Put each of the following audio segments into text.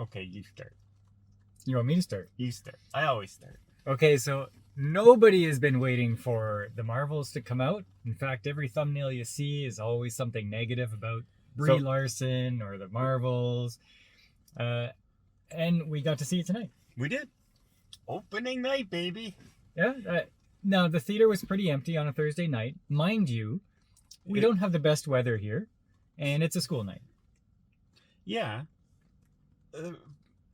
Okay, you start. You want me to start? You start. I always start. Okay, so nobody has been waiting for the Marvels to come out. In fact, every thumbnail you see is always something negative about Brie Larson or the Marvels. And we got to see it tonight. We did. Opening night, baby. Yeah. Now, the theater was pretty empty on a Thursday night. Mind you, we don't have the best weather here, and it's a school night. Yeah.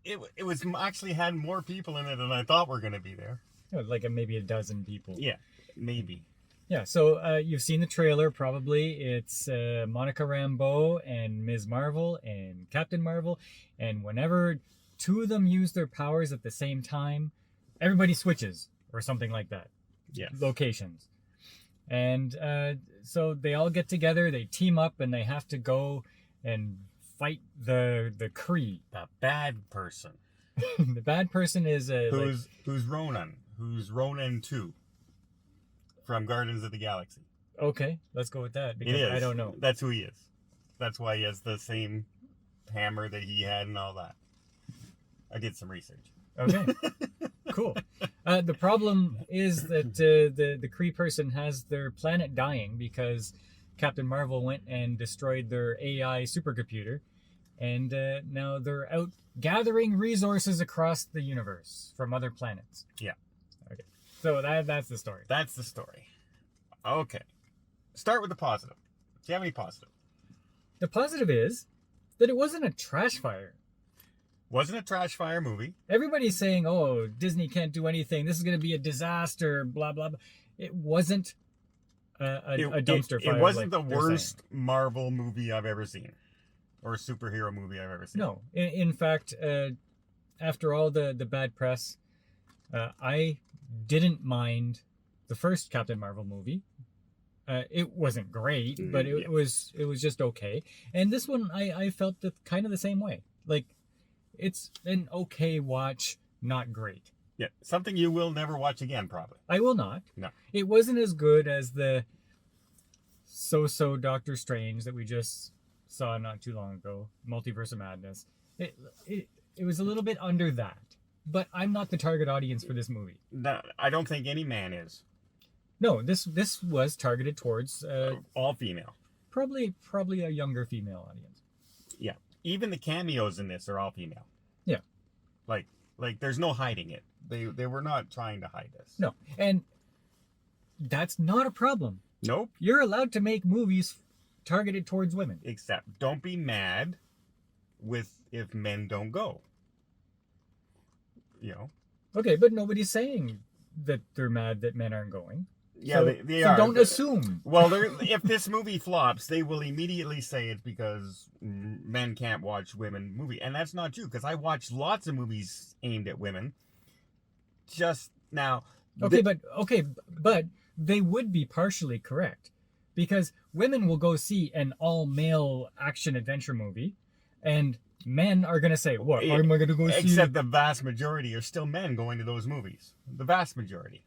It was actually had more people in it than I thought were going to be there. Like maybe a dozen people. Yeah, maybe. Yeah, so you've seen the trailer probably. It's Monica Rambeau and Ms. Marvel and Captain Marvel. And whenever two of them use their powers at the same time, everybody switches or something like that. Yes. Locations. And so they all get together, they team up, and they have to go and fight the Kree. The bad person. The bad person is who's Ronan. Who's Ronan 2 from Guardians of the Galaxy. Okay, let's go with that because I don't know. That's who he is. That's why he has the same hammer that he had and all that. I did some research. Okay, cool. The problem is that the Kree person has their planet dying because Captain Marvel went and destroyed their AI supercomputer, and now they're out gathering resources across the universe from other planets. Yeah. Okay. So that's the story. That's the story. Okay. Start with the positive. Do you have any positive? The positive is that it wasn't a trash fire. Wasn't a trash fire movie. Everybody's saying, oh, Disney can't do anything. This is going to be a disaster, blah, blah, blah. It wasn't a dumpster fire. It wasn't the worst Marvel movie I've ever seen. Or superhero movie I've ever seen. No. In fact, after all the bad press, I didn't mind the first Captain Marvel movie. It wasn't great, but it was just okay. And this one, I felt kind of the same way. Like, it's an okay watch, not great. Yeah, something you will never watch again, probably. I will not. No. It wasn't as good as the so-so Doctor Strange that we just saw not too long ago, Multiverse of Madness. It was a little bit under that. But I'm not the target audience for this movie. No, I don't think any man is. No, this was targeted towards all female. Probably a younger female audience. Yeah. Even the cameos in this are all female. Yeah. Like there's no hiding it. They were not trying to hide this. No. And that's not a problem. Nope. You're allowed to make movies targeted towards women. Except don't be mad if men don't go. You know. Okay, but nobody's saying that they're mad that men aren't going. Yeah, so, they so are. Don't assume. Well, if this movie flops, they will immediately say it's because men can't watch women movie, and that's not true. Because I watch lots of movies aimed at women. Just now. Okay, but they would be partially correct, because women will go see an all-male action-adventure movie, and men are going to say, what, am I going to go see? Except the vast majority are still men going to those movies. The vast majority.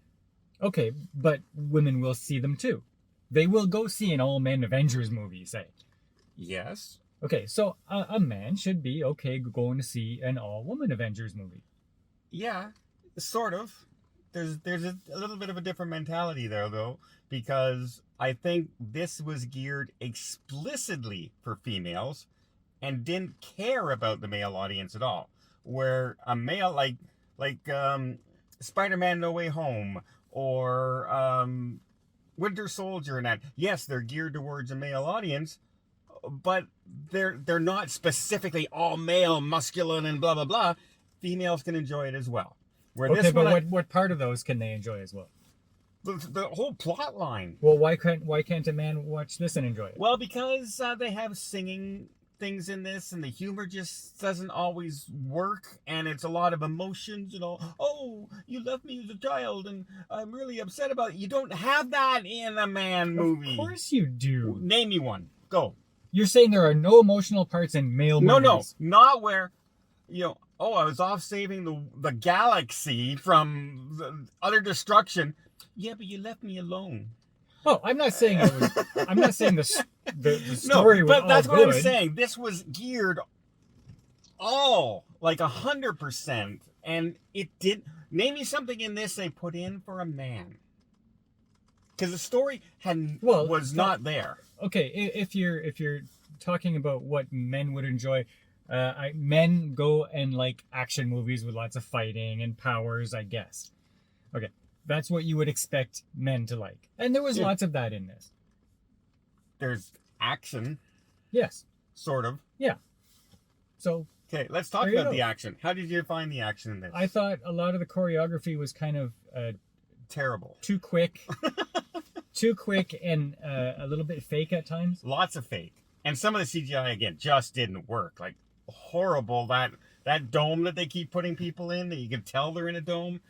Okay, but women will see them too. They will go see an all-men Avengers movie, say. Yes. Okay, so a man should be okay going to see an all-woman Avengers movie. Yeah, sort of. There's a little bit of a different mentality there, though, because I think this was geared explicitly for females and didn't care about the male audience at all. Where a male, like Spider-Man No Way Home or Winter Soldier and that, yes, they're geared towards a male audience, but they're not specifically all male, masculine, and blah, blah, blah. Females can enjoy it as well. Where okay, but what part of those can they enjoy as well? The whole plot line. Well, why can't a man watch this and enjoy it? Well, because they have singing things in this, and the humor just doesn't always work, and it's a lot of emotions, you know. Oh, you left me as a child, and I'm really upset about it. You don't have that in a man movie. Of course you do. Name me one. Go. You're saying there are no emotional parts in male movies? No, not where, you know, oh, I was off saving the galaxy from the utter destruction. Yeah, but you left me alone. Oh, I'm not saying I'm not saying the story was but that's all what good. I'm saying. This was geared all like 100%, and it did. Name me something in this they put in for a man, because the story was not there. Okay, if you're talking about what men would enjoy, men go and like action movies with lots of fighting and powers, I guess. Okay, that's what you would expect men to like, and there was lots of that in this. There's action. Yes. Sort of. Yeah. So. Okay, let's talk about the action. How did you find the action in this? I thought a lot of the choreography was kind of terrible. Too quick. Too quick and a little bit fake at times. Lots of fake. And some of the CGI, again, just didn't work. Like, horrible. That dome that they keep putting people in, that you can tell they're in a dome.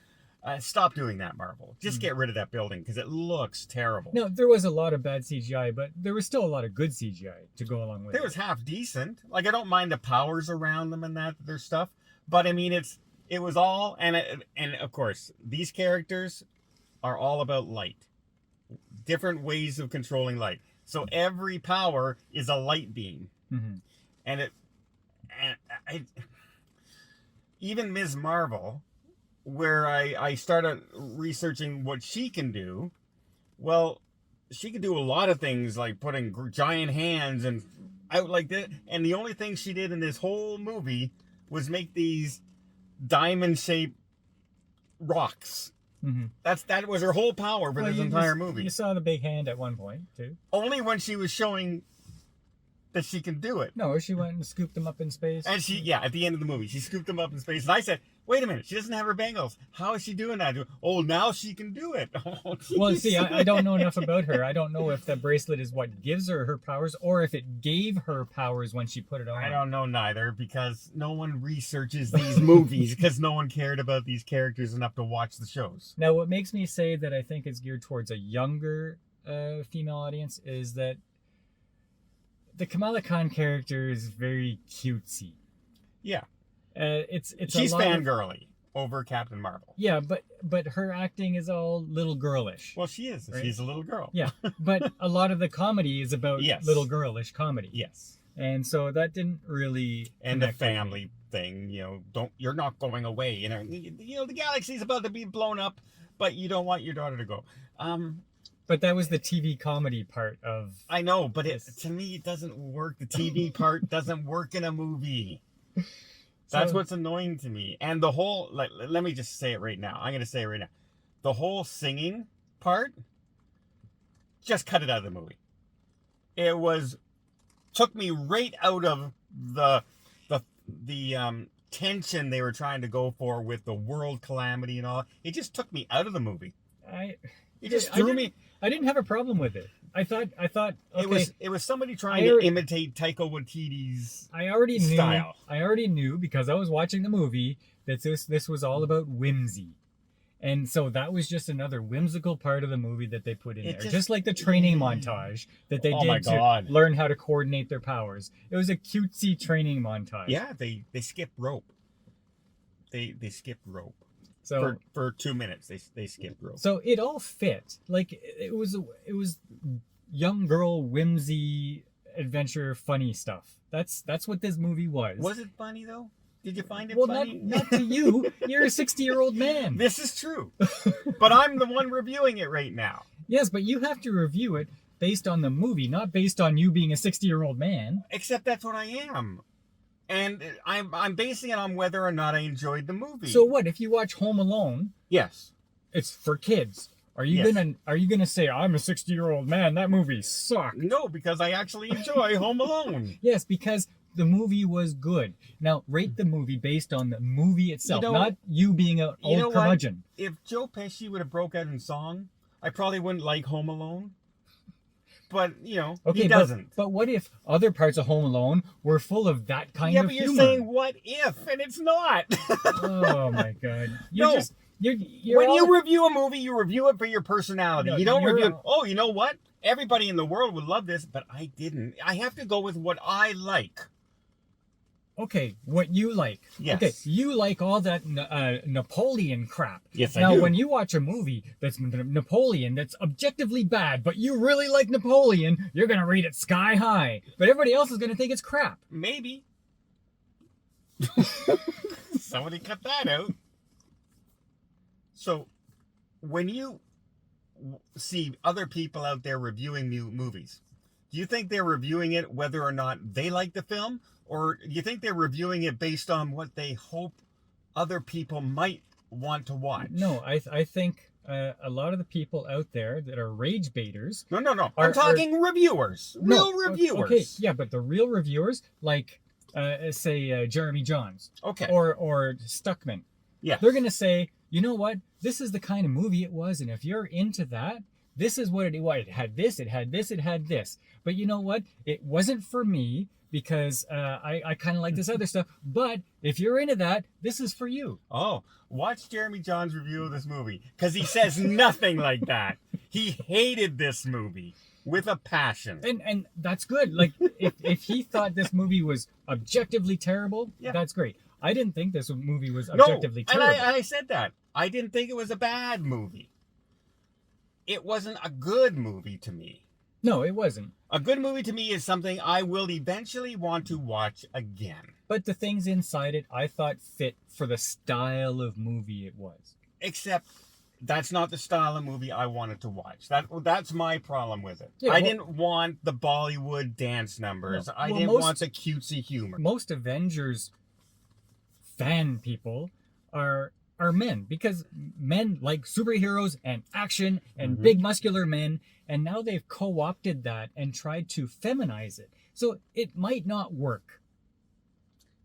Stop doing that, Marvel. Just get rid of that building, because it looks terrible. No, there was a lot of bad CGI, but there was still a lot of good CGI to go along with it. There was half decent. Like, I don't mind the powers around them and their stuff. But, I mean, it was all... And of course, these characters are all about light. Different ways of controlling light. So every power is a light beam. Mm-hmm. And even Ms. Marvel, where I started researching what she can do, well, she can do a lot of things, like putting giant hands and out like that. And the only thing she did in this whole movie was make these diamond-shaped rocks. Mm-hmm. That was her whole power for this entire movie. You saw the big hand at one point, too. Only when she was showing that she can do it. No, she went and scooped them up in space. And at the end of the movie, she scooped them up in space. And I said, wait a minute, she doesn't have her bangles. How is she doing that? Oh, now she can do it. Oh, well, see, I don't know enough about her. I don't know if the bracelet is what gives her powers, or if it gave her powers when she put it on. I don't know neither, because no one researches these movies, because no one cared about these characters enough to watch the shows. Now, what makes me say that I think it's geared towards a younger female audience is that the Kamala Khan character is very cutesy. Yeah. She's fangirly over Captain Marvel. Yeah, but her acting is all little girlish. Well, she is. Right? She's a little girl. Yeah, but a lot of the comedy is about little girlish comedy. Yes. And so that didn't really. And the family thing, you're not going away. The galaxy's about to be blown up, but you don't want your daughter to go. But that was the TV comedy part of. I know, but to me, it doesn't work. The TV part doesn't work in a movie. That's what's annoying to me. And the whole, let me just say it right now. I'm going to say it right now. The whole singing part, just cut it out of the movie. It took me right out of the tension they were trying to go for with the world calamity and all. It just took me out of the movie. It just threw me. I didn't have a problem with it. I thought okay, it was somebody trying to imitate Taika Waititi's style. I already knew because I was watching the movie that this was all about whimsy. And so that was just another whimsical part of the movie that they put in there. Just like the training montage that they did to learn how to coordinate their powers. It was a cutesy training montage. Yeah, they skipped rope. They skipped rope. So for 2 minutes they skipped rope. So it all fit. Like it was young girl whimsy adventure funny stuff. That's what this movie was. Was it funny though? Did you find it Well, funny? not to you. You're a 60-year-old man. This is true. But I'm the one reviewing it right now. Yes, but you have to review it based on the movie, not based on you being a 60-year-old man. Except that's what I am. And I'm basing it on whether or not I enjoyed the movie. So what if you watch Home Alone? Yes. It's for kids. Are you gonna say I'm a 60-year-old man? That movie sucked. No, because I actually enjoy Home Alone. Yes, because the movie was good. Now rate the movie based on the movie itself, not you being an old curmudgeon. If Joe Pesci would have broke out in song, I probably wouldn't like Home Alone. But, he doesn't. But what if other parts of Home Alone were full of that kind of humor? Yeah, but you're saying what if, and it's not. Oh, my God. When you review a movie, you review it for your personality. You don't review it, you know what? Everybody in the world would love this, but I didn't. I have to go with what I like. Okay, what you like. Yes. Okay, you like all that Napoleon crap. Yes, I do. Now, when you watch a movie that's Napoleon, that's objectively bad, but you really like Napoleon, you're going to rate it sky high. But everybody else is going to think it's crap. Maybe. Somebody cut that out. So, when you see other people out there reviewing new movies, do you think they're reviewing it whether or not they like the film? Or do you think they're reviewing it based on what they hope other people might want to watch? No, I think a lot of the people out there that are rage baiters. No. I'm talking reviewers. Real reviewers. Okay, yeah, but the real reviewers, like, say, Jeremy Johns. Okay. Or Stuckman. Yeah. They're going to say, you know what? This is the kind of movie it was, and if you're into that, this is what it was. It had this, it had this, it had this. But you know what? It wasn't for me because I kind of like this other stuff. But if you're into that, this is for you. Oh, watch Jeremy John's review of this movie, because he says nothing like that. He hated this movie with a passion. And that's good. Like, if he thought this movie was objectively terrible, Yeah. that's great. I didn't think this movie was objectively terrible. And I said that. I didn't think it was a bad movie. It wasn't a good movie to me. No, it wasn't. A good movie to me is something I will eventually want to watch again. But the things inside it, I thought fit for the style of movie it was. Except that's not the style of movie I wanted to watch. That's my problem with it. Yeah, I didn't want the Bollywood dance numbers. No. I Well, didn't want the cutesy humor. Most Avengers fan people are men, because men like superheroes and action and big muscular men, and now they've co-opted that and tried to feminize it. So it might not work.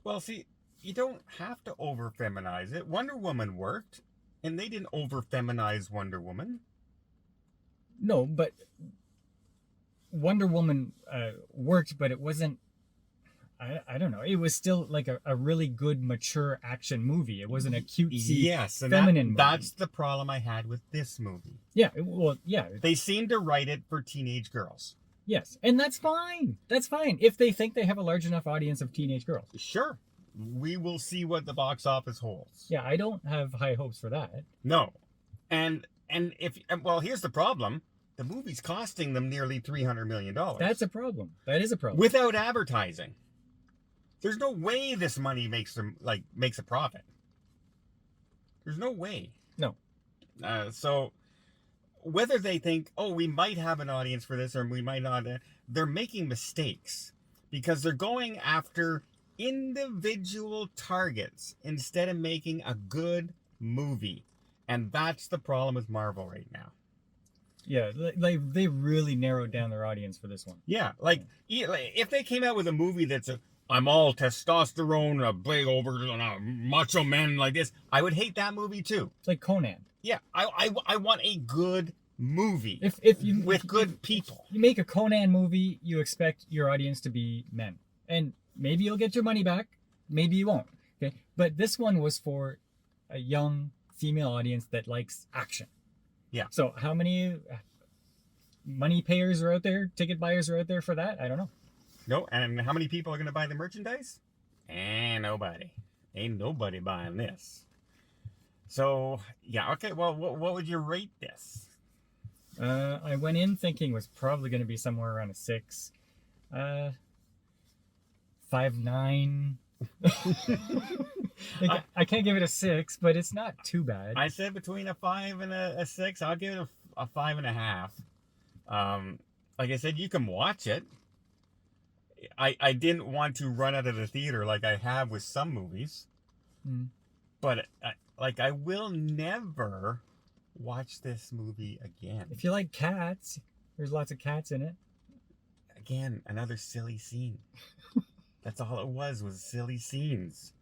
Well, see, you don't have to over-feminize it. Wonder Woman worked, and they didn't over-feminize Wonder Woman. No, but Wonder Woman worked, but it wasn't, I don't know. It was still like a really good, mature action movie. It wasn't a cutesy, and feminine movie. that's the problem I had with this movie. Yeah, well, yeah. They seem to write it for teenage girls. Yes, and that's fine. That's fine if they think they have a large enough audience of teenage girls. Sure. We will see what the box office holds. Yeah, I don't have high hopes for that. No. And here's the problem. The movie's costing them nearly $300 million. That's a problem. That is a problem. Without advertising. There's no way this money makes a profit. There's no way. No. So whether they think, oh, we might have an audience for this or we might not, they're making mistakes because they're going after individual targets instead of making a good movie. And that's the problem with Marvel right now. Yeah, they really narrowed down their audience for this one. Yeah, if they came out with a movie that's I'm all testosterone, a big over, macho men like this, I would hate that movie too. It's like Conan. Yeah, I want a good movie with good people. You make a Conan movie, you expect your audience to be men. And maybe you'll get your money back, maybe you won't. Okay, but this one was for a young female audience that likes action. Yeah. So how many money payers are out there, ticket buyers are out there for that? I don't know. No, and how many people are going to buy the merchandise? Nobody. Ain't nobody buying this. So, yeah, okay, well, what would you rate this? I went in thinking it was probably going to be somewhere around a 6. 5.9. I can't give it a 6, but it's not too bad. I said between a 5 and a 6. I'll give it a 5.5. Like I said, you can watch it. I didn't want to run out of the theater like I have with some movies. But I will never watch this movie again. If you like cats, there's lots of cats in it. Again, another silly scene. That's all it was silly scenes.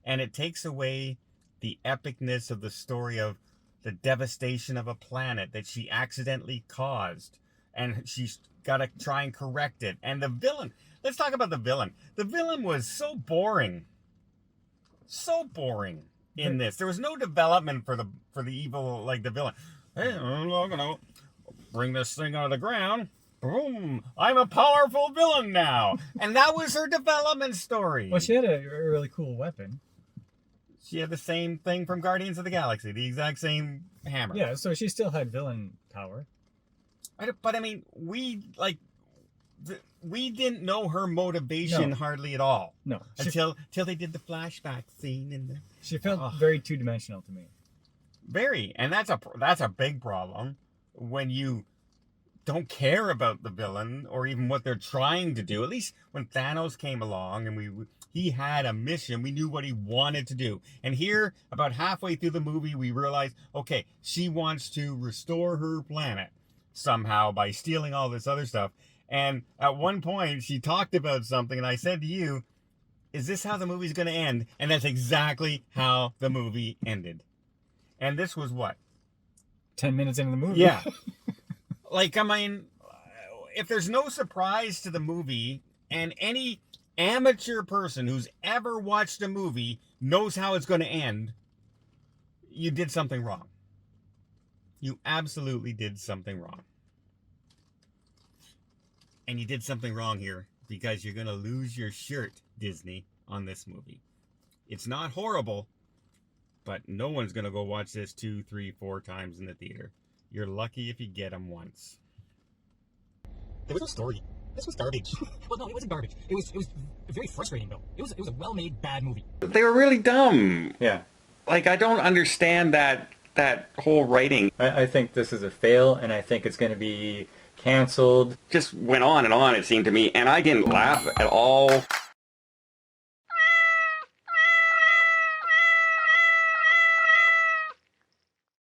And it takes away the epicness of the story of the devastation of a planet that she accidentally caused. And she's got to try and correct it. And the villain, let's talk about the villain. The villain was so boring. So boring in this. There was no development for the evil, like the villain. Hey, I'm gonna bring this thing out of the ground. Boom! I'm a powerful villain now. And that was her development story. Well, she had a really cool weapon. She had the same thing from Guardians of the Galaxy, the exact same hammer. Yeah, so she still had villain power. But I mean, we didn't know her motivation No. hardly at all. No. Until they did the flashback scene and She felt very two-dimensional to me. very, and that's a big problem when you don't care about the villain or even what they're trying to do. At least when Thanos came along and he had a mission, we knew what he wanted to do. And here, about halfway through the movie, we realized, okay, she wants to restore her planet somehow by stealing all this other stuff. And at one point, she talked about something, and I said to you, is this how the movie's going to end? And that's exactly how the movie ended. And this was what? 10 minutes into the movie. Yeah. Like, I mean, if there's no surprise to the movie, and any amateur person who's ever watched a movie knows how it's going to end, you did something wrong. You absolutely did something wrong. And you did something wrong here because you're going to lose your shirt, Disney, on this movie. It's not horrible, but no one's going to go watch this 2, 3, 4 times in the theater. You're lucky if you get them once. There was no story. This was garbage. Well, no, it wasn't garbage. It was very frustrating, though. It was a well-made bad movie. They were really dumb. Yeah. Like, I don't understand that whole writing. I think this is a fail, and I think it's going to be canceled. Just went on and on, it seemed to me, and I didn't laugh at all.